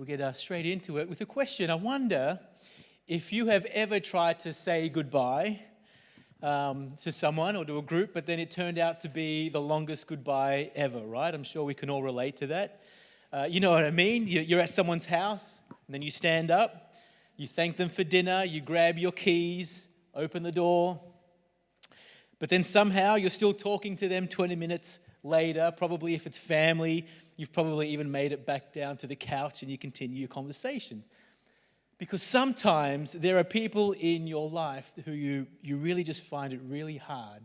We'll get straight into it with a question. I wonder if you have ever tried to say goodbye to someone or to a group, but then it turned out to be the longest goodbye ever, right? I'm sure we can all relate to that. You know what I mean? You're at someone's house, and then you stand up, you thank them for dinner, you grab your keys, open the door, but then somehow you're still talking to them 20 minutes later. Probably if it's family, you've probably even made it back down to the couch and you continue your conversations. Because sometimes there are people in your life who you really just find it really hard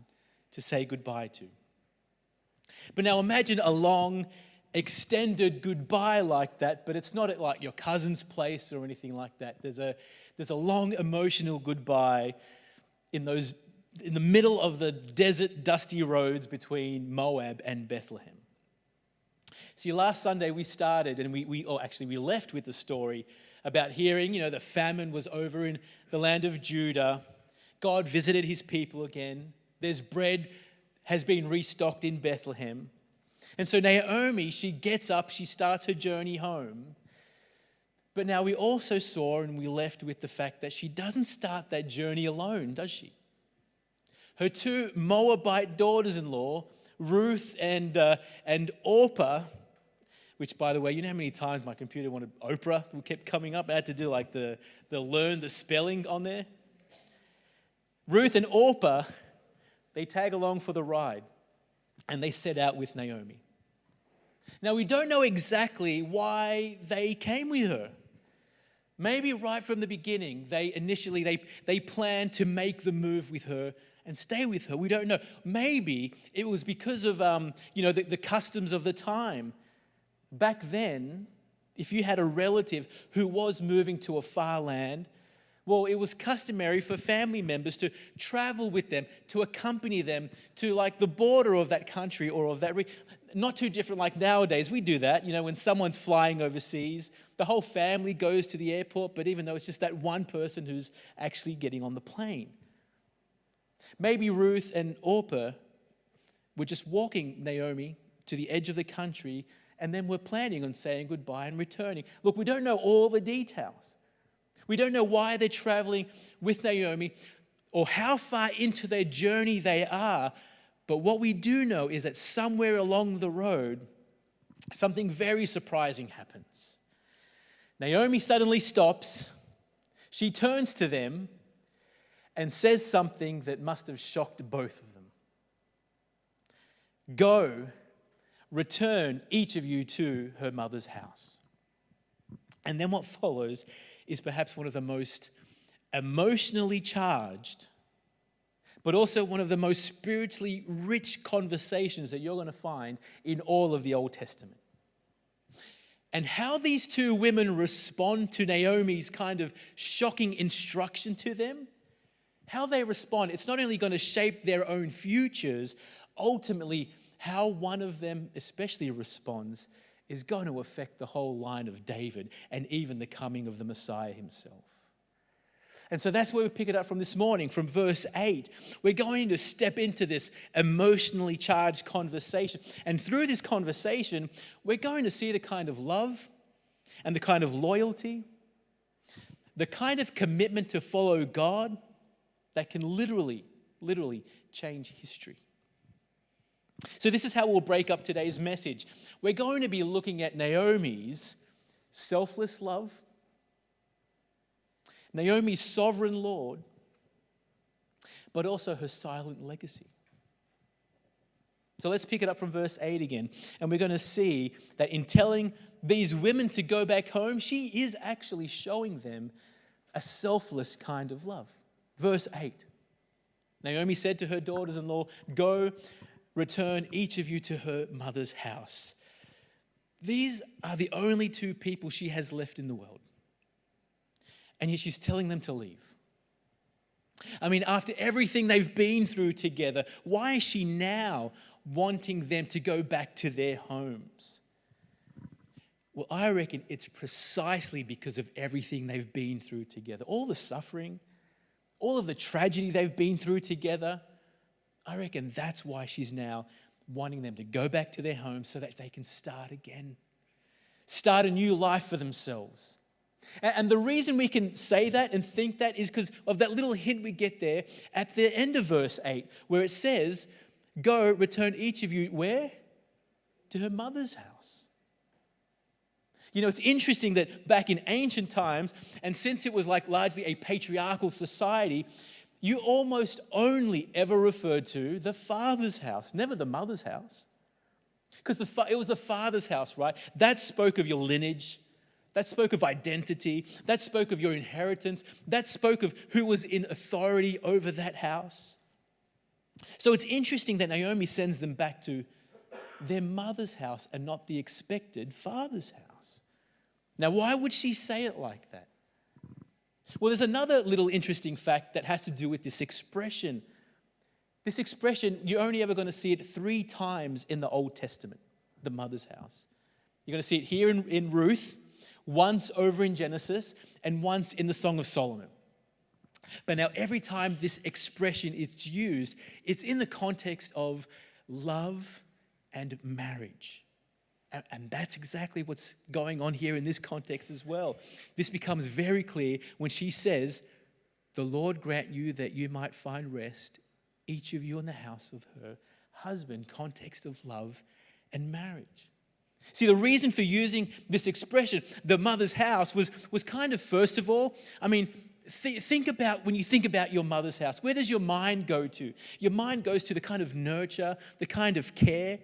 to say goodbye to. But now imagine a long, extended goodbye like that, but it's not at like your cousin's place or anything like that. There's a long emotional goodbye in the middle of the desert, dusty roads between Moab and Bethlehem. See, last Sunday we started and we left with the story about hearing, the famine was over in the land of Judah. God visited his people again. There's bread has been restocked in Bethlehem. And so Naomi, she gets up, she starts her journey home. But now we also saw and we left with the fact that she doesn't start that journey alone, does she? Her two Moabite daughters-in-law, Ruth and Orpah, which, by the way, you know how many times my computer wanted Oprah kept coming up? I had to do like the learn the spelling on there. Ruth and Orpah, they tag along for the ride, and they set out with Naomi. Now, we don't know exactly why they came with her. Maybe right from the beginning, they planned to make the move with her and stay with her. We don't know. Maybe it was because of the customs of the time. Back then, if you had a relative who was moving to a far land, well, it was customary for family members to travel with them, to accompany them to like the border of that country or of that region. Not too different like nowadays. We do that, when someone's flying overseas, the whole family goes to the airport, but even though it's just that one person who's actually getting on the plane. Maybe Ruth and Orpah were just walking Naomi to the edge of the country and then were planning on saying goodbye and returning. Look, we don't know all the details. We don't know why they're traveling with Naomi or how far into their journey they are. But what we do know is that somewhere along the road, something very surprising happens. Naomi suddenly stops. She turns to them and says something that must have shocked both of them. Go, return each of you to her mother's house. And then what follows is perhaps one of the most emotionally charged, but also one of the most spiritually rich conversations that you're going to find in all of the Old Testament. And how these two women respond to Naomi's kind of shocking instruction to them, how they respond, it's not only going to shape their own futures, ultimately how one of them especially responds is going to affect the whole line of David and even the coming of the Messiah himself. And so that's where we pick it up from this morning, from verse 8. We're going to step into this emotionally charged conversation. And through this conversation, we're going to see the kind of love and the kind of loyalty, the kind of commitment to follow God that can literally change history. So this is how we'll break up today's message. We're going to be looking at Naomi's selfless love, Naomi's sovereign Lord, but also her silent legacy. So let's pick it up from verse 8 again. And we're going to see that in telling these women to go back home, she is actually showing them a selfless kind of love. Verse 8, Naomi said to her daughters-in-law, go, return each of you to her mother's house. These are the only two people she has left in the world. And yet she's telling them to leave. I mean, after everything they've been through together, why is she now wanting them to go back to their homes? Well, I reckon it's precisely because of everything they've been through together. All the suffering, all of the tragedy they've been through together. I reckon that's why she's now wanting them to go back to their homes so that they can start again. start a new life for themselves. And the reason we can say that and think that is because of that little hint we get there at the end of verse 8, where it says, go, return each of you, where? To her mother's house. You know, it's interesting that back in ancient times, and since it was like largely a patriarchal society, you almost only ever referred to the father's house, never the mother's house. Because it was the father's house, right? That spoke of your lineage. That spoke of identity. That spoke of your inheritance. That spoke of who was in authority over that house. So it's interesting that Naomi sends them back to their mother's house and not the expected father's house. Now, why would she say it like that? Well, there's another little interesting fact that has to do with this expression. This expression, you're only ever going to see it 3 times in the Old Testament, the mother's house. You're going to see it here in Ruth, once over in Genesis, and once in the Song of Solomon. But now every time this expression is used, it's in the context of love and marriage. And that's exactly what's going on here in this context as well. This becomes very clear when she says, the Lord grant you that you might find rest, each of you in the house of her husband, context of love and marriage. See, the reason for using this expression, the mother's house, was kind of, first of all, I mean, think about when you think about your mother's house, where does your mind go to? Your mind goes to the kind of nurture, the kind of care,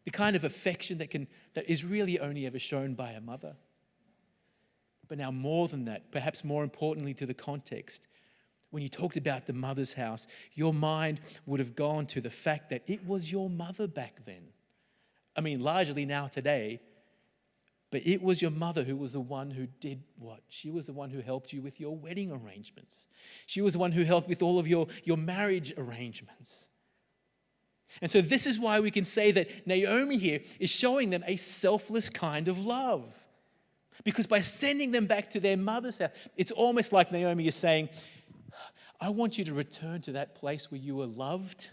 the kind of affection that is really only ever shown by a mother. But now more than that, perhaps more importantly to the context, when you talked about the mother's house, your mind would have gone to the fact that it was your mother back then. I mean, largely now today, but it was your mother who was the one who did what? She was the one who helped you with your wedding arrangements. She was the one who helped with all of your marriage arrangements. And so this is why we can say that Naomi here is showing them a selfless kind of love. Because by sending them back to their mother's house, it's almost like Naomi is saying, I want you to return to that place where you were loved,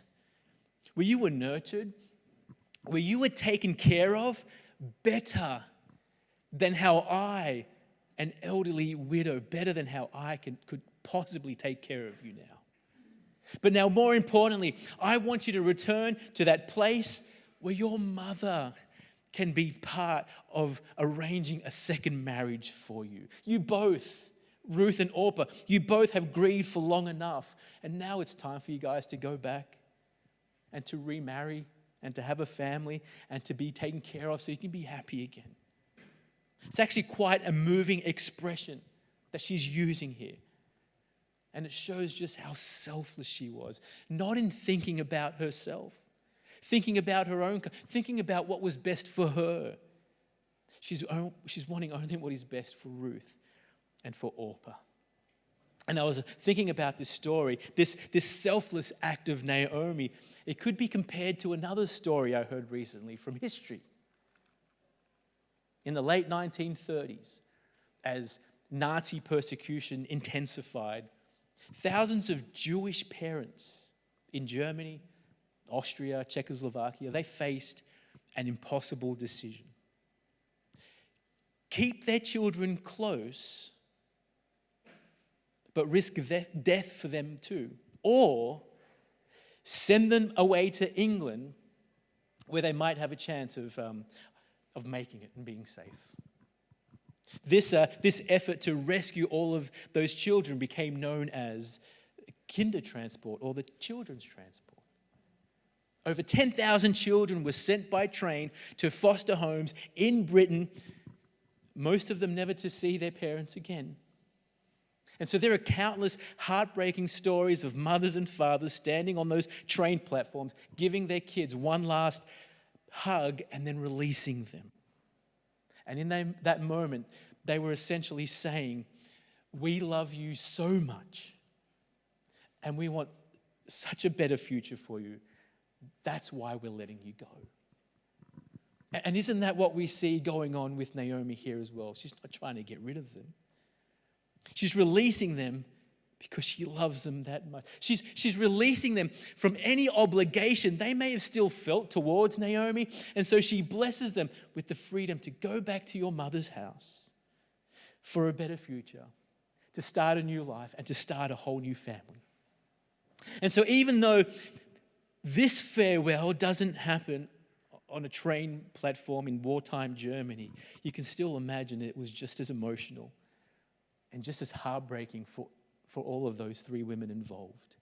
where you were nurtured, where you were taken care of better than how I, an elderly widow, better than how I could possibly take care of you now. But now, more importantly, I want you to return to that place where your mother can be part of arranging a second marriage for you. You both, Ruth and Orpah, you both have grieved for long enough. And now it's time for you guys to go back and to remarry and to have a family and to be taken care of so you can be happy again. It's actually quite a moving expression that she's using here. And it shows just how selfless she was, not in thinking about herself, thinking about her own, thinking about what was best for her. She's wanting only what is best for Ruth and for Orpah. And I was thinking about this story, this selfless act of Naomi. It could be compared to another story I heard recently from history. In the late 1930s, as Nazi persecution intensified, thousands of Jewish parents in Germany, Austria, Czechoslovakia, they faced an impossible decision. Keep their children close, but risk death for them too. Or send them away to England where they might have a chance of making it and being safe. This effort to rescue all of those children became known as Kindertransport or the children's transport. Over 10,000 children were sent by train to foster homes in Britain, most of them never to see their parents again. And so there are countless heartbreaking stories of mothers and fathers standing on those train platforms, giving their kids one last hug and then releasing them. And in that moment, they were essentially saying, we love you so much and we want such a better future for you. That's why we're letting you go. And isn't that what we see going on with Naomi here as well? She's not trying to get rid of them. She's releasing them because she loves them that much. She's releasing them from any obligation they may have still felt towards Naomi. And so she blesses them with the freedom to go back to your mother's house for a better future, to start a new life and to start a whole new family. And so even though this farewell doesn't happen on a train platform in wartime Germany, you can still imagine it was just as emotional and just as heartbreaking for all of those three women involved.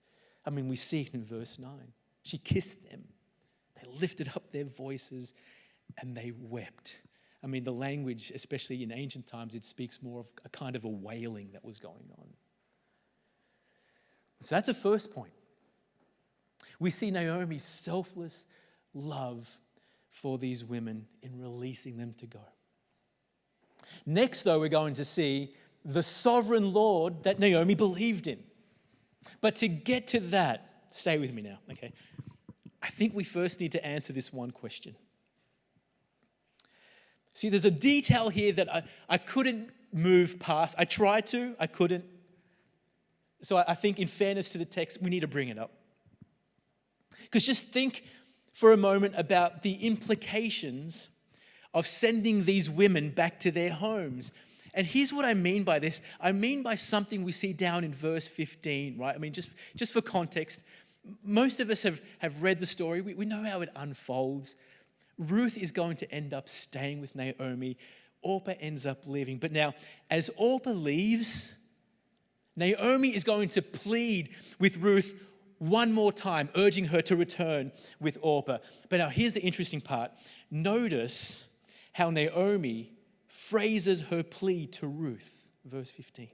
I mean, we see it in verse 9. She kissed them. They lifted up their voices and they wept. I mean, the language, especially in ancient times, it speaks more of a kind of a wailing that was going on. So that's a first point. We see Naomi's selfless love for these women in releasing them to go. Next, though, we're going to see the sovereign Lord that Naomi believed in. But to get to that, stay with me now, okay? I think we first need to answer this one question. See, there's a detail here that I couldn't move past. I tried to, I couldn't. So I think in fairness to the text, we need to bring it up. Because just think for a moment about the implications of sending these women back to their homes. And here's what I mean by this. I mean by something we see down in verse 15, right? I mean, just for context, most of us have read the story. We know how it unfolds. Ruth is going to end up staying with Naomi. Orpah ends up leaving. But now, as Orpah leaves, Naomi is going to plead with Ruth one more time, urging her to return with Orpah. But now here's the interesting part. Notice how Naomi phrases her plea to Ruth, verse 15.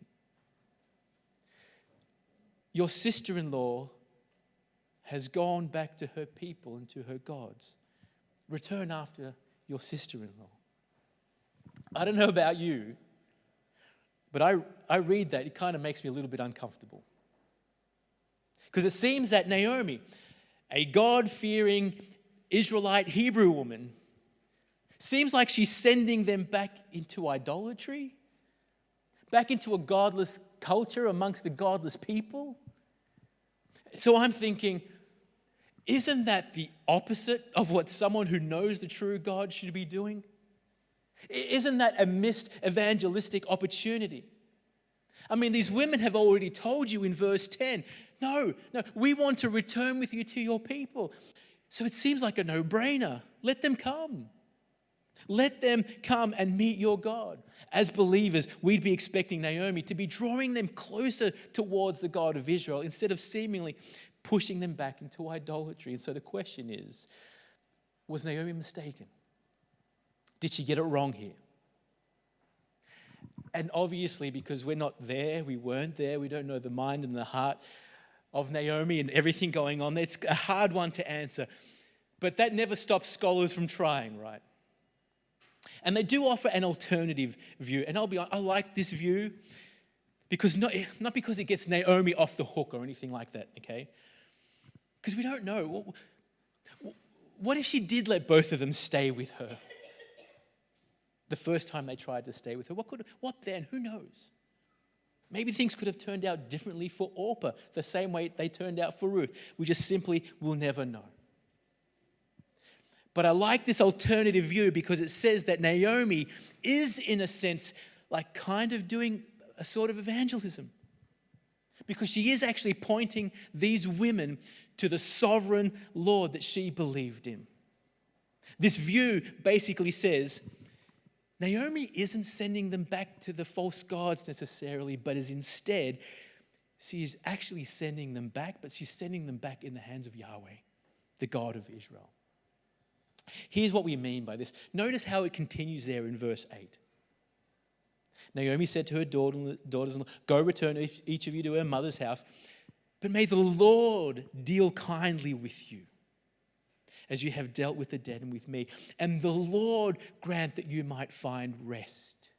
Your sister-in-law has gone back to her people and to her gods. Return after your sister-in-law. I don't know about you, but I read that, it kind of makes me a little bit uncomfortable. Because it seems that Naomi, a God-fearing Israelite Hebrew woman, seems like she's sending them back into idolatry, back into a godless culture amongst a godless people. So I'm thinking, isn't that the opposite of what someone who knows the true God should be doing? Isn't that a missed evangelistic opportunity? I mean, these women have already told you in verse 10, no, we want to return with you to your people. So it seems like a no-brainer. Let them come. Let them come and meet your God. As believers, we'd be expecting Naomi to be drawing them closer towards the God of Israel instead of seemingly pushing them back into idolatry. And so the question is, was Naomi mistaken? Did she get it wrong here? And obviously, because we're not there, we weren't there, we don't know the mind and the heart of Naomi and everything going on, it's a hard one to answer. But that never stops scholars from trying, right? And they do offer an alternative view. And I'll be honest, I like this view because not because it gets Naomi off the hook or anything like that, okay? Because we don't know. What if she did let both of them stay with her? The first time they tried to stay with her. What then? Who knows? Maybe things could have turned out differently for Orpah, the same way they turned out for Ruth. We just simply will never know. But I like this alternative view because it says that Naomi is, in a sense, like kind of doing a sort of evangelism. Because she is actually pointing these women to the sovereign Lord that she believed in. This view basically says, Naomi isn't sending them back to the false gods necessarily, but is instead, she is actually sending them back, but she's sending them back in the hands of Yahweh, the God of Israel. Here's what we mean by this. Notice how it continues there in verse 8. Naomi said to her daughters-in-law, go return each of you to her mother's house, but may the Lord deal kindly with you, as you have dealt with the dead and with me. And the Lord grant that you might find rest,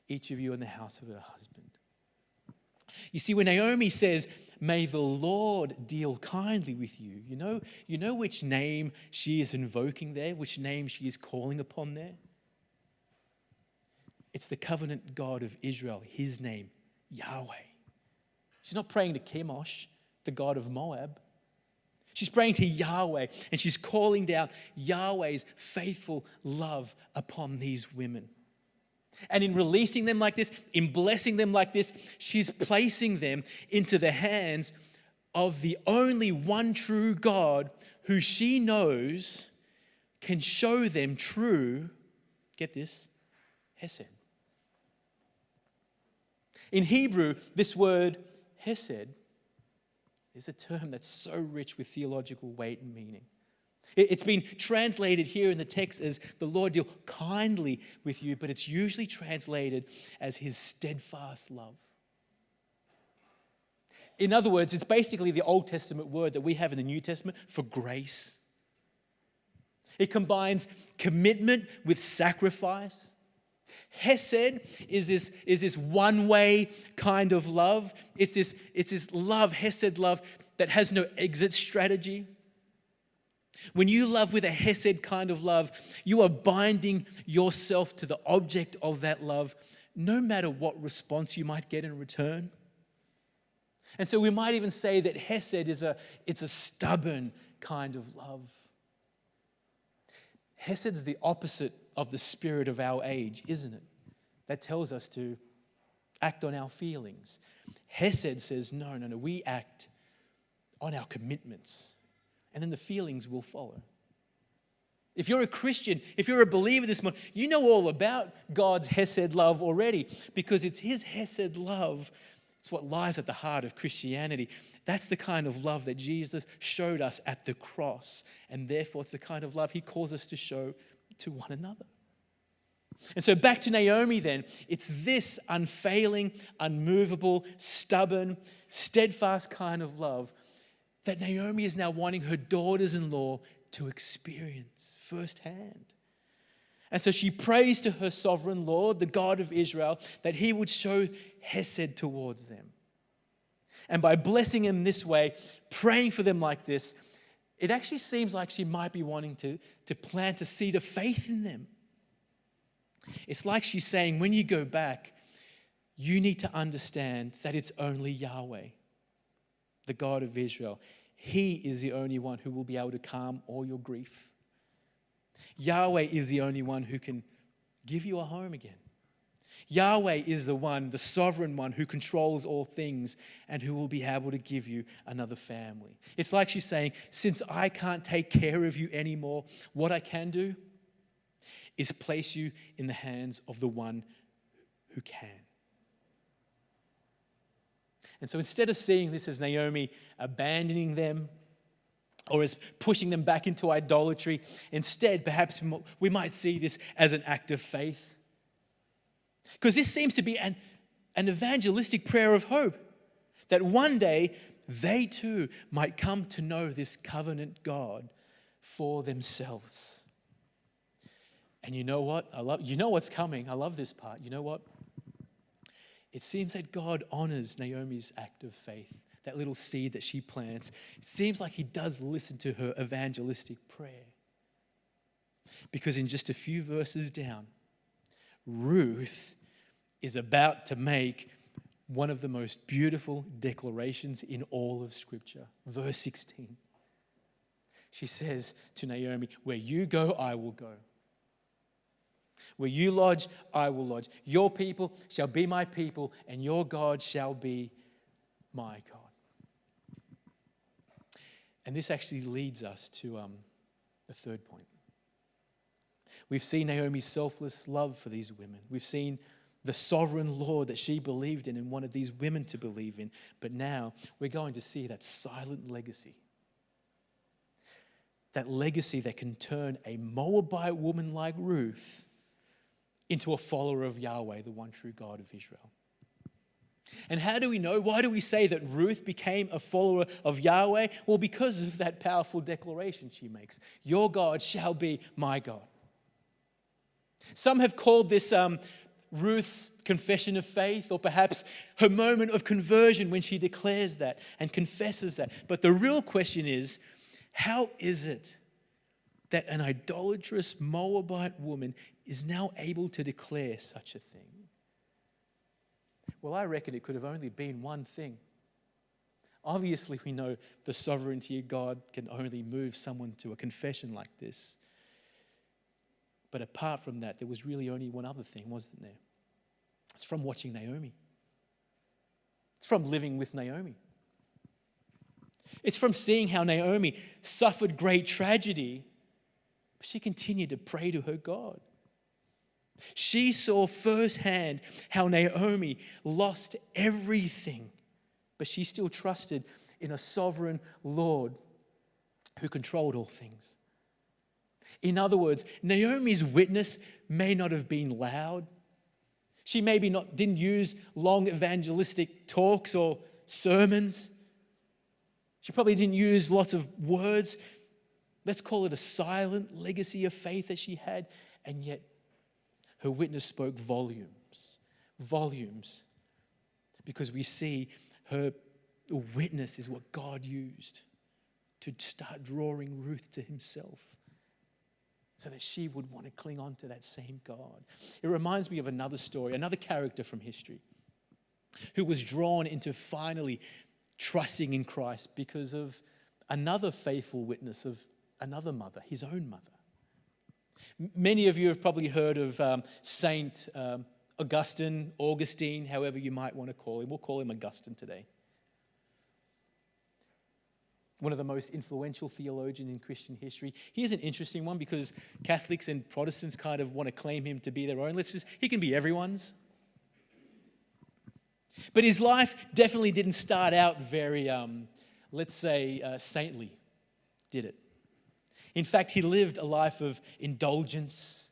each of you in the house of her husband. You see, when Naomi says, may the Lord deal kindly with you, you know which name she is invoking there, which name she is calling upon there? It's the covenant God of Israel, his name, Yahweh. She's not praying to Chemosh, the god of Moab. She's praying to Yahweh, and she's calling down Yahweh's faithful love upon these women. And in releasing them like this, in blessing them like this, she's placing them into the hands of the only one true God who she knows can show them true, get this, hesed. In Hebrew, this word hesed is a term that's so rich with theological weight and meaning. It's been translated here in the text as the Lord deal kindly with you, but it's usually translated as his steadfast love. In other words, it's basically the Old Testament word that we have in the New Testament for grace. It combines commitment with sacrifice. Hesed is this one-way kind of love. It's this love, hesed love, that has no exit strategy. When you love with a hesed kind of love, you are binding yourself to the object of that love, no matter what response you might get in return. And so we might even say that hesed it's a stubborn kind of love. Hesed's the opposite of the spirit of our age, isn't it? That tells us to act on our feelings. Hesed says, no, we act on our commitments, and then the feelings will follow. If you're a Christian, if you're a believer this morning, you know all about God's hesed love already, because it's his hesed love. It's what lies at the heart of Christianity. That's the kind of love that Jesus showed us at the cross, and therefore it's the kind of love he calls us to show to one another. And so back to Naomi then, it's this unfailing, unmovable, stubborn, steadfast kind of love that Naomi is now wanting her daughters-in-law to experience firsthand. And so she prays to her sovereign Lord, the God of Israel, that he would show hesed towards them. And by blessing them this way, praying for them like this, it actually seems like she might be wanting to plant a seed of faith in them. It's like she's saying, when you go back, you need to understand that it's only Yahweh, the God of Israel. He is the only one who will be able to calm all your grief. Yahweh is the only one who can give you a home again. Yahweh is the one, the sovereign one, who controls all things and who will be able to give you another family. It's like she's saying, since I can't take care of you anymore, what I can do is place you in the hands of the one who can. And so instead of seeing this as Naomi abandoning them or as pushing them back into idolatry, instead perhaps we might see this as an act of faith. Because this seems to be an evangelistic prayer of hope, that one day they too might come to know this covenant God for themselves. And you know what? You know what's coming. I love this part. You know what? It seems that God honors Naomi's act of faith, that little seed that she plants. It seems like he does listen to her evangelistic prayer. Because in just a few verses down, Ruth is about to make one of the most beautiful declarations in all of Scripture. Verse 16. She says to Naomi, where you go, I will go. Where you lodge, I will lodge. Your people shall be my people, and your God shall be my God. And this actually leads us to the third point. We've seen Naomi's selfless love for these women. We've seen the sovereign Lord that she believed in and wanted these women to believe in. But now we're going to see that silent legacy. That legacy that can turn a Moabite woman like Ruth into a follower of Yahweh, the one true God of Israel. And how do we know? Why do we say that Ruth became a follower of Yahweh? Well, because of that powerful declaration she makes. Your God shall be my God. Some have called this Ruth's confession of faith, or perhaps her moment of conversion when she declares that and confesses that. But the real question is, how is it that an idolatrous Moabite woman is now able to declare such a thing? Well, I reckon it could have only been one thing. Obviously, we know the sovereignty of God can only move someone to a confession like this. But apart from that, there was really only one other thing, wasn't there? It's from watching Naomi. It's from living with Naomi. It's from seeing how Naomi suffered great tragedy, but she continued to pray to her God. She saw firsthand how Naomi lost everything, but she still trusted in a sovereign Lord who controlled all things. In other words, Naomi's witness may not have been loud. She maybe didn't use long evangelistic talks or sermons. She probably didn't use lots of words. Let's call it a silent legacy of faith that she had. And yet her witness spoke volumes. Volumes. Because we see her witness is what God used to start drawing Ruth to himself, so that she would want to cling on to that same God. It reminds me of another story, another character from history who was drawn into finally trusting in Christ because of another faithful witness of another mother, his own mother. Many of you have probably heard of Saint Augustine, however you might want to call him. We'll call him Augustine today. One of the most influential theologians in Christian history. Here's an interesting one because Catholics and Protestants kind of want to claim him to be their own. He can be everyone's. But his life definitely didn't start out very, saintly, did it? In fact, he lived a life of indulgence,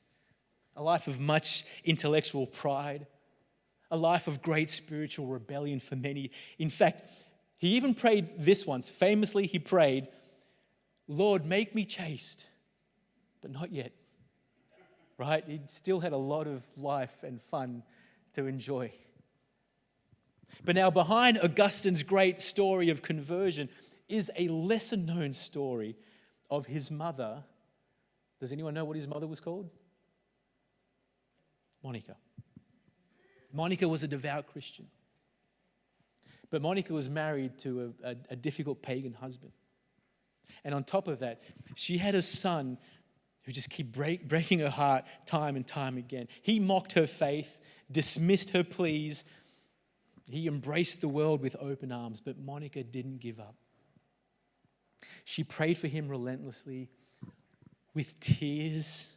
a life of much intellectual pride, a life of great spiritual rebellion for many. In fact, he even prayed this once. Famously, he prayed, "Lord, make me chaste," but not yet. Right? He still had a lot of life and fun to enjoy. But now behind Augustine's great story of conversion is a lesser known story of his mother. Does anyone know what his mother was called? Monica. Monica was a devout Christian. But Monica was married to a difficult pagan husband. And on top of that, she had a son who just kept breaking her heart time and time again. He mocked her faith, dismissed her pleas. He embraced the world with open arms, but Monica didn't give up. She prayed for him relentlessly, with tears,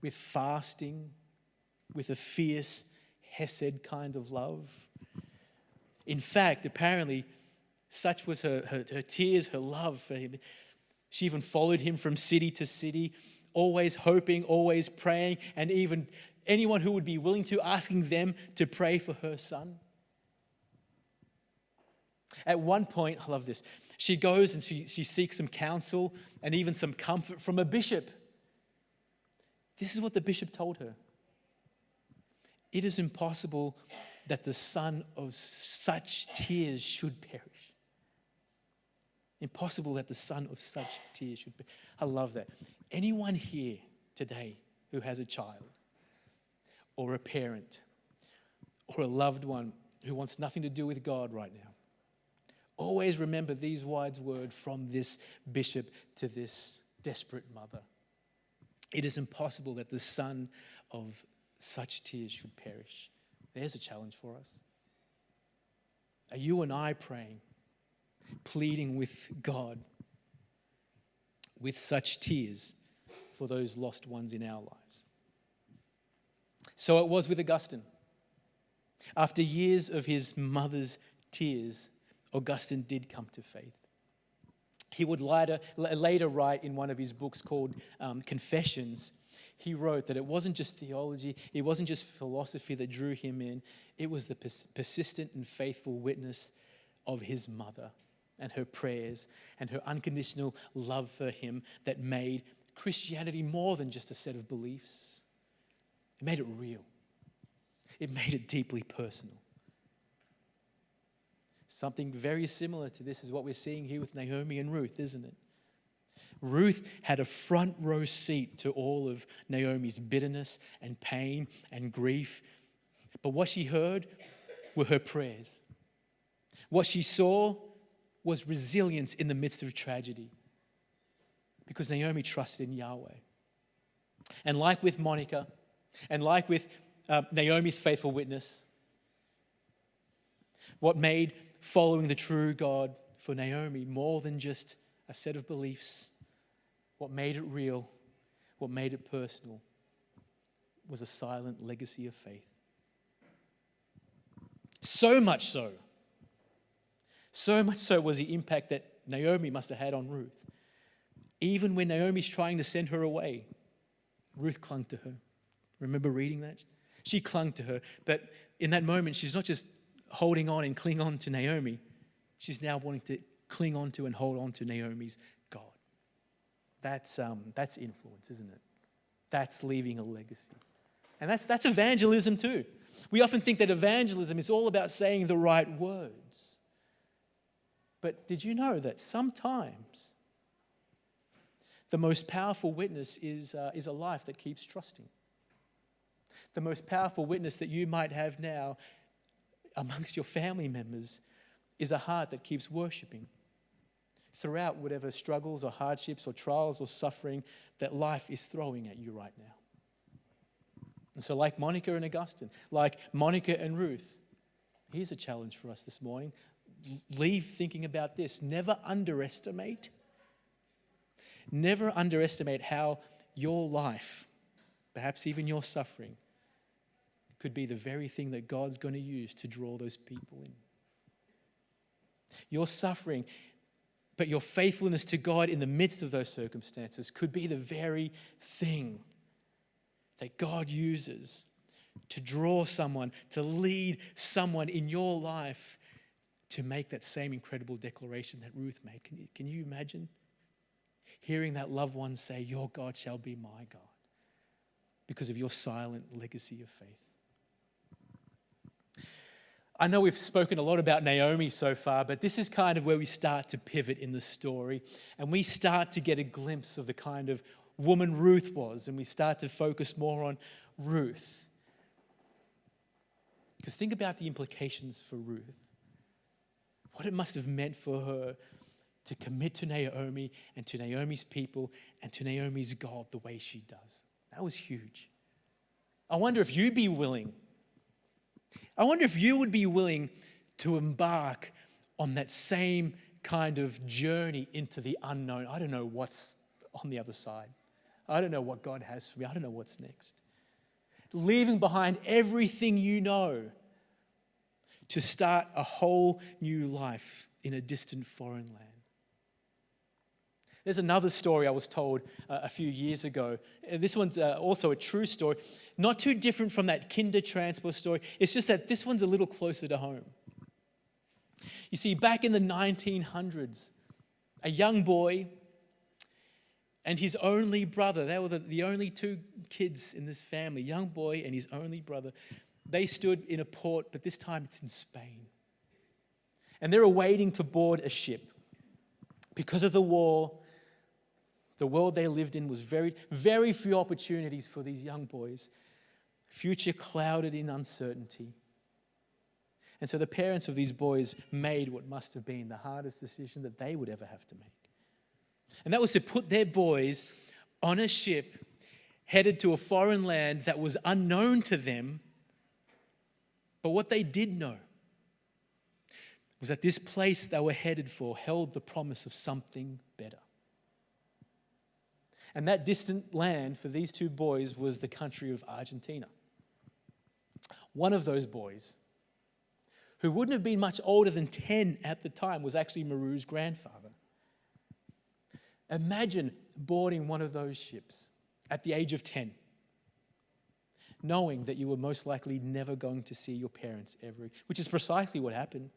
with fasting, with a fierce Hesed kind of love. In fact, apparently, such was her tears, her love for him. She even followed him from city to city, always hoping, always praying, and even anyone who would be willing to, asking them to pray for her son. At one point, I love this, she goes and she seeks some counsel and even some comfort from a bishop. This is what the bishop told her. It is impossible that the son of such tears should perish. Impossible that the son of such tears should perish. I love that. Anyone here today who has a child or a parent or a loved one who wants nothing to do with God right now, always remember these wise words from this bishop to this desperate mother. It is impossible that the son of such tears should perish. There's a challenge for us. Are you and I praying, pleading with God with such tears for those lost ones in our lives? So it was with Augustine. After years of his mother's tears, Augustine did come to faith. He would later write in one of his books called Confessions, he wrote that it wasn't just theology, it wasn't just philosophy that drew him in, it was the persistent and faithful witness of his mother and her prayers and her unconditional love for him that made Christianity more than just a set of beliefs. It made it real. It made it deeply personal. Something very similar to this is what we're seeing here with Naomi and Ruth, isn't it? Ruth had a front row seat to all of Naomi's bitterness and pain and grief. But what she heard were her prayers. What she saw was resilience in the midst of tragedy, because Naomi trusted in Yahweh. And like with Monica, and like with Naomi's faithful witness, what made following the true God for Naomi more than just a set of beliefs, what made it real, what made it personal, was a silent legacy of faith. So much so was the impact that Naomi must have had on Ruth. Even when Naomi's trying to send her away, Ruth clung to her. Remember reading that? She clung to her. But in that moment, she's not just holding on and cling on to Naomi. She's now wanting to cling on to and hold on to Naomi's God. That's influence, isn't it? That's leaving a legacy. And that's evangelism too. We often think that evangelism is all about saying the right words. But did you know that sometimes the most powerful witness is a life that keeps trusting? The most powerful witness that you might have now amongst your family members is a heart that keeps worshiping throughout whatever struggles or hardships or trials or suffering that life is throwing at you right now. And so like Monica and Augustine, like Monica and Ruth, here's a challenge for us this morning. Leave thinking about this. Never underestimate how your life, perhaps even your suffering, could be the very thing that God's going to use to draw those people in. Your suffering, but your faithfulness to God in the midst of those circumstances could be the very thing that God uses to draw someone, to lead someone in your life to make that same incredible declaration that Ruth made. Can you imagine hearing that loved one say, "Your God shall be my God," because of your silent legacy of faith? I know we've spoken a lot about Naomi so far, but this is kind of where we start to pivot in the story, and we start to get a glimpse of the kind of woman Ruth was, and we start to focus more on Ruth. Because think about the implications for Ruth. What it must have meant for her to commit to Naomi and to Naomi's people and to Naomi's God the way she does. That was huge. I wonder if you'd be willing. I wonder if you would be willing to embark on that same kind of journey into the unknown. I don't know what's on the other side. I don't know what God has for me. I don't know what's next. Leaving behind everything you know to start a whole new life in a distant foreign land. There's another story I was told a few years ago. This one's also a true story. Not too different from that kinder transport story. It's just that this one's a little closer to home. You see, back in the 1900s, a young boy and his only brother, they were the only two kids in this family, young boy and his only brother, they stood in a port, but this time it's in Spain. And they're waiting to board a ship. Because of the war, the world they lived in was very, very few opportunities for these young boys. Future clouded in uncertainty. And so the parents of these boys made what must have been the hardest decision that they would ever have to make. And that was to put their boys on a ship headed to a foreign land that was unknown to them. But what they did know was that this place they were headed for held the promise of something better. And that distant land for these two boys was the country of Argentina. One of those boys, who wouldn't have been much older than 10 at the time, was actually Maru's grandfather. Imagine boarding one of those ships at the age of 10, knowing that you were most likely never going to see your parents ever, which is precisely what happened.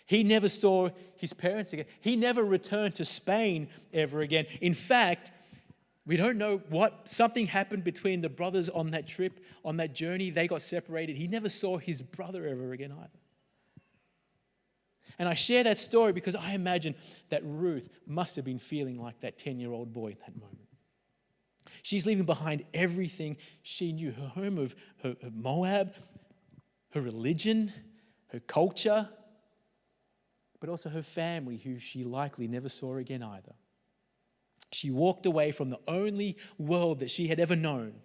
He never saw his parents again. He never returned to Spain ever again. In fact, we don't know something happened between the brothers on that trip, on that journey. They got separated. He never saw his brother ever again either. And I share that story because I imagine that Ruth must have been feeling like that 10-year-old boy in that moment. She's leaving behind everything she knew, her home of her Moab, her religion, her culture. but also her family, who she likely never saw again either. She walked away from the only world that she had ever known.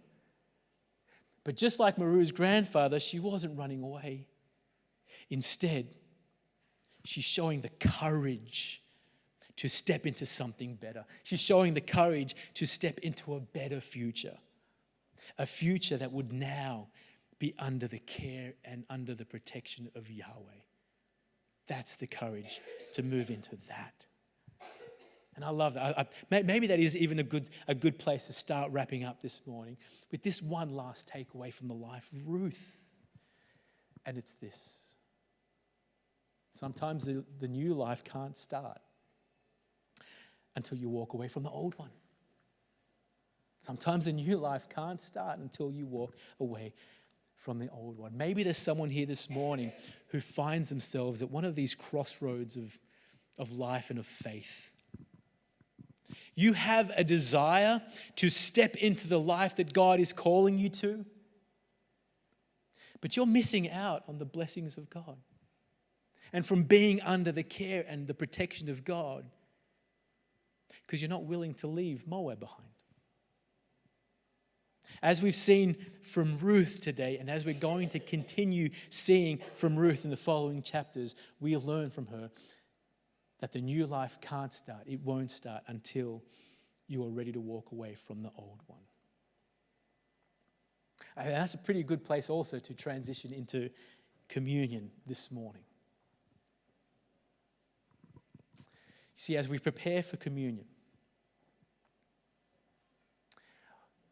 But just like Maru's grandfather, she wasn't running away. Instead, she's showing the courage to step into something better. She's showing the courage to step into a better future. A future that would now be under the care and under the protection of Yahweh. That's the courage to move into that. And I love that. Maybe that is even a good place to start wrapping up this morning with this one last takeaway from the life of Ruth. And it's this. Sometimes the new life can't start until you walk away from the old one. Sometimes the new life can't start until you walk away from the old one. Maybe there's someone here this morning who finds themselves at one of these crossroads of life and of faith. You have a desire to step into the life that God is calling you to, but you're missing out on the blessings of God and from being under the care and the protection of God because you're not willing to leave Moab behind. As we've seen from Ruth today, and as we're going to continue seeing from Ruth in the following chapters, we learn from her that the new life can't start. It won't start until you are ready to walk away from the old one. And that's a pretty good place also to transition into communion this morning. See, as we prepare for communion,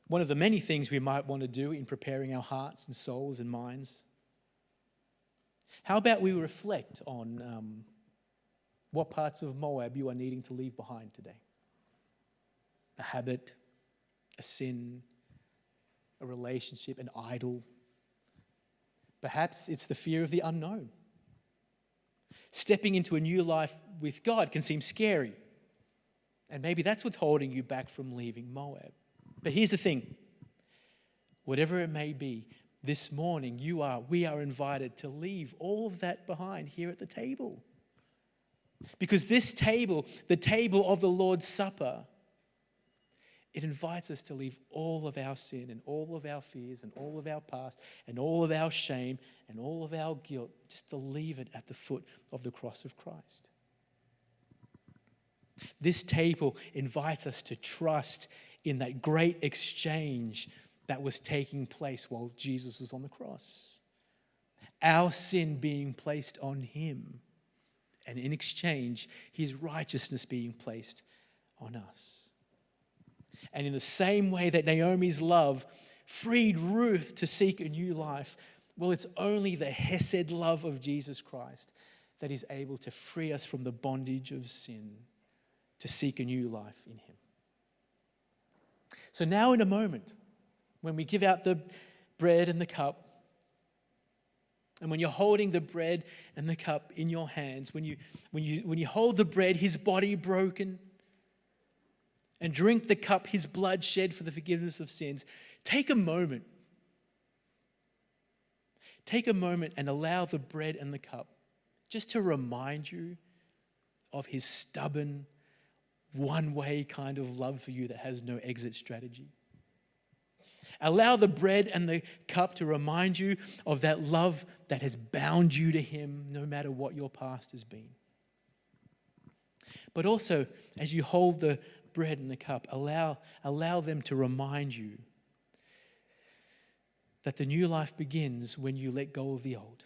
one of the many things we might want to do in preparing our hearts and souls and minds, how about we reflect on what parts of Moab you are needing to leave behind today? A habit, a sin, a relationship, an idol. Perhaps it's the fear of the unknown. Stepping into a new life with God can seem scary. And maybe that's what's holding you back from leaving Moab. But here's the thing. Whatever it may be, this morning we are invited to leave all of that behind here at the table. Because this table, the table of the Lord's Supper, it invites us to leave all of our sin and all of our fears and all of our past and all of our shame and all of our guilt, just to leave it at the foot of the cross of Christ. This table invites us to trust in that great exchange that was taking place while Jesus was on the cross. Our sin being placed on him, and in exchange, his righteousness being placed on us. And in the same way that Naomi's love freed Ruth to seek a new life, well, it's only the Hesed love of Jesus Christ that is able to free us from the bondage of sin to seek a new life in him. So now in a moment, when we give out the bread and the cup, and when you're holding the bread and the cup in your hands, when you hold the bread, his body broken, and drink the cup, his blood shed for the forgiveness of sins, take a moment. Take a moment and allow the bread and the cup just to remind you of his stubborn, one-way kind of love for you that has no exit strategy. Allow the bread and the cup to remind you of that love that has bound you to him no matter what your past has been. But also, as you hold the bread and the cup, allow them to remind you that the new life begins when you let go of the old.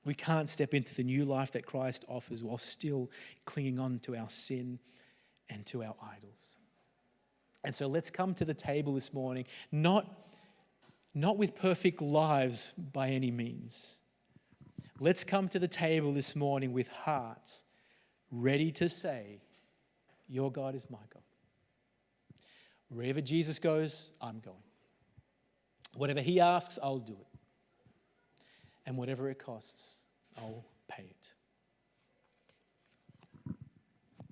We can't step into the new life that Christ offers while still clinging on to our sin and to our idols. And so let's come to the table this morning, not with perfect lives by any means. Let's come to the table this morning with hearts ready to say, your God is my God. Wherever Jesus goes, I'm going. Whatever he asks, I'll do it. And whatever it costs, I'll pay it.